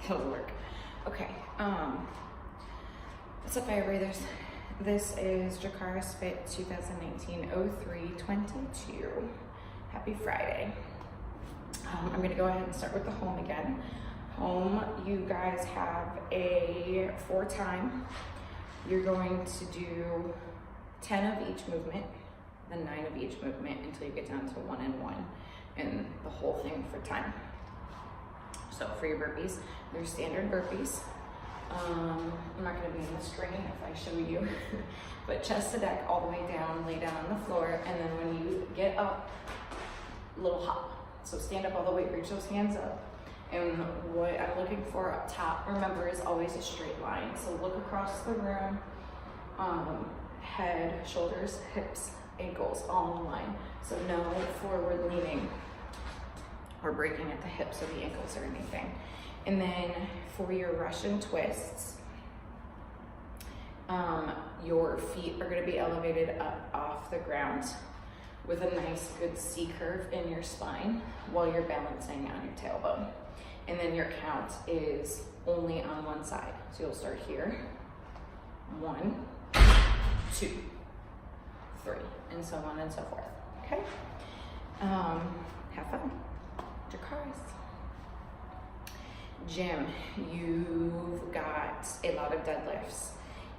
It'll work. Okay, what's up, fire breathers? This is Jakaris Fit 2019-03-22. Happy Friday. I'm gonna go ahead and start with the home again. Home, you guys have a 4 time. You're going to do 10 of each movement, then 9 of each movement until you get down to 1 and 1, and the whole thing for time. So for your burpees, they're standard burpees. I'm not going to be on the screen if I show you, but chest to deck all the way down, lay down on the floor, and then when you get up, little hop. So stand up all the way, reach those hands up. And what I'm looking for up top, remember, is always a straight line. So look across the room, head, shoulders, hips, ankles, all in line. So no forward leaning or breaking at the hips or the ankles or anything. And then for your Russian twists, your feet are gonna be elevated up off the ground with a nice good C curve in your spine while you're balancing on your tailbone. And then your count is only on one side. So you'll start here, 1, 2, 3, and so on and so forth, okay? Have fun. Jakaris. Gym, you've got a lot of deadlifts.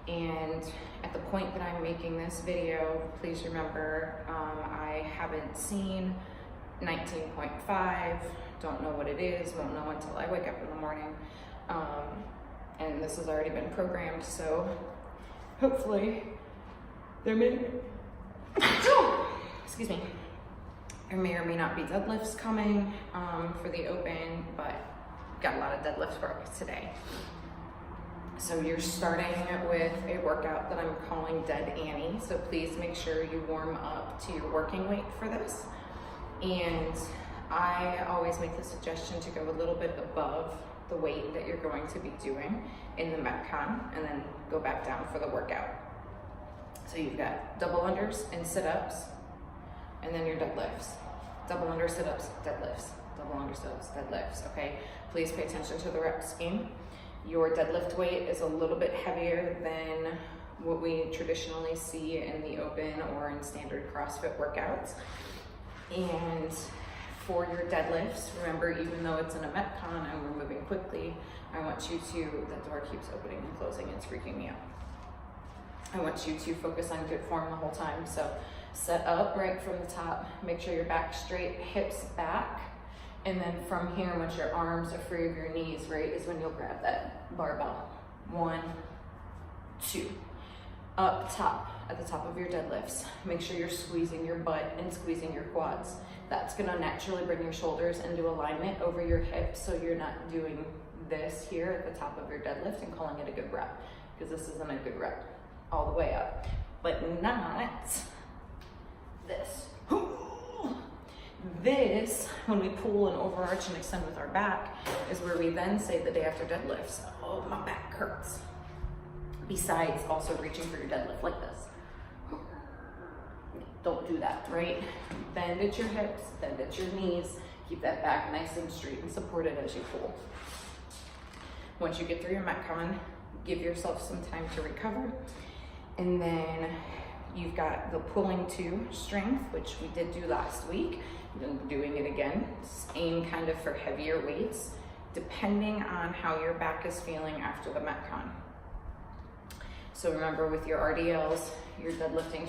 And at the point that I'm making this video, please remember, I haven't seen 19.5, don't know what it is, won't know until I wake up in the morning. And this has already been programmed, so hopefully there may, excuse me, there may or may not be deadlifts coming for the open, but got a lot of deadlifts for us today. So you're starting with a workout that I'm calling Dead Annie. So please make sure you warm up to your working weight for this. And I always make the suggestion to go a little bit above the weight that you're going to be doing in the Metcon, and then go back down for the workout. So you've got double unders and sit-ups, and then your deadlifts. Double under, sit-ups, deadlifts. Double under, sit-ups, deadlifts, okay? Please pay attention to the rep scheme. Your deadlift weight is a little bit heavier than what we traditionally see in the open or in standard CrossFit workouts. And for your deadlifts, remember, even though it's in a Metcon and we're moving quickly, I want you to, that door keeps opening and closing, it's freaking me out. I want you to focus on good form the whole time. So set up right from the top, make sure your back straight, hips back. And then from here, once your arms are free of your knees, right, is when you'll grab that barbell. 1, 2. Up top, at the top of your deadlifts, make sure you're squeezing your butt and squeezing your quads. That's gonna naturally bring your shoulders into alignment over your hips, so you're not doing this here at the top of your deadlift and calling it a good rep, because this isn't a good rep all the way up. But not this. This, when we pull and overarch and extend with our back, is where we then say the day after deadlifts, oh, my back hurts. Besides also reaching for your deadlift like this. Don't do that, right? Bend at your hips, bend at your knees, keep that back nice and straight and supported as you pull. Once you get through your Metcon, give yourself some time to recover. And then you've got the pulling to strength, which we did do last week. I'm doing it again. Aim kind of for heavier weights, depending on how your back is feeling after the Metcon. So remember, with your RDLs, you're deadlifting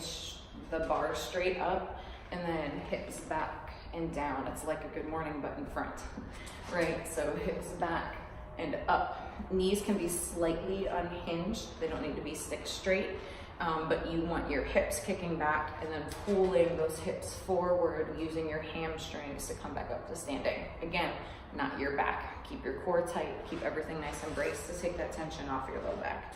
the bar straight up and then hips back and down. It's like a good morning but in front, right? So hips back and up. Knees can be slightly unhinged. They don't need to be stick straight. But you want your hips kicking back and then pulling those hips forward using your hamstrings to come back up to standing. Again, not your back. Keep your core tight, keep everything nice and braced to take that tension off your low back.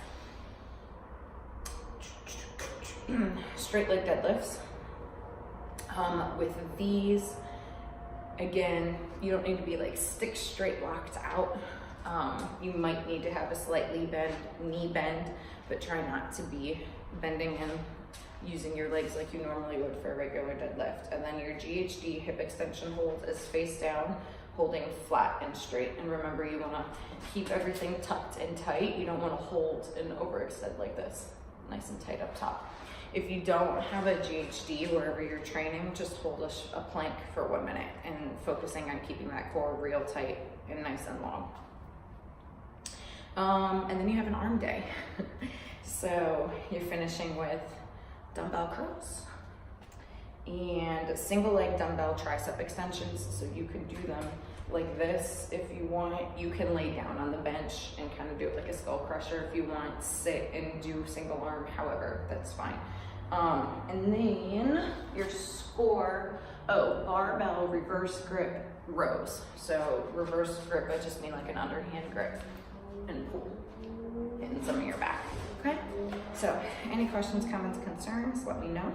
Straight leg deadlifts. With these, again, you don't need to be like stick straight locked out. You might need to have a slightly bent knee bend, but try not to be bending and using your legs like you normally would for a regular deadlift. And then your GHD hip extension hold is face down, holding flat and straight. And remember, you wanna keep everything tucked and tight. You don't wanna hold and overextend like this, nice and tight up top. If you don't have a GHD wherever you're training, just hold a plank for 1 minute and focusing on keeping that core real tight and nice and long. And then you have an arm day. So you're finishing with dumbbell curls and single leg dumbbell tricep extensions. So you can do them like this if you want. You can lay down on the bench and kind of do it like a skull crusher if you want. Sit and do single arm, however, that's fine. And then your score, barbell reverse grip rows. So reverse grip, I just mean like an underhand grip and pull in some of your back, okay? So any questions, comments, concerns, let me know.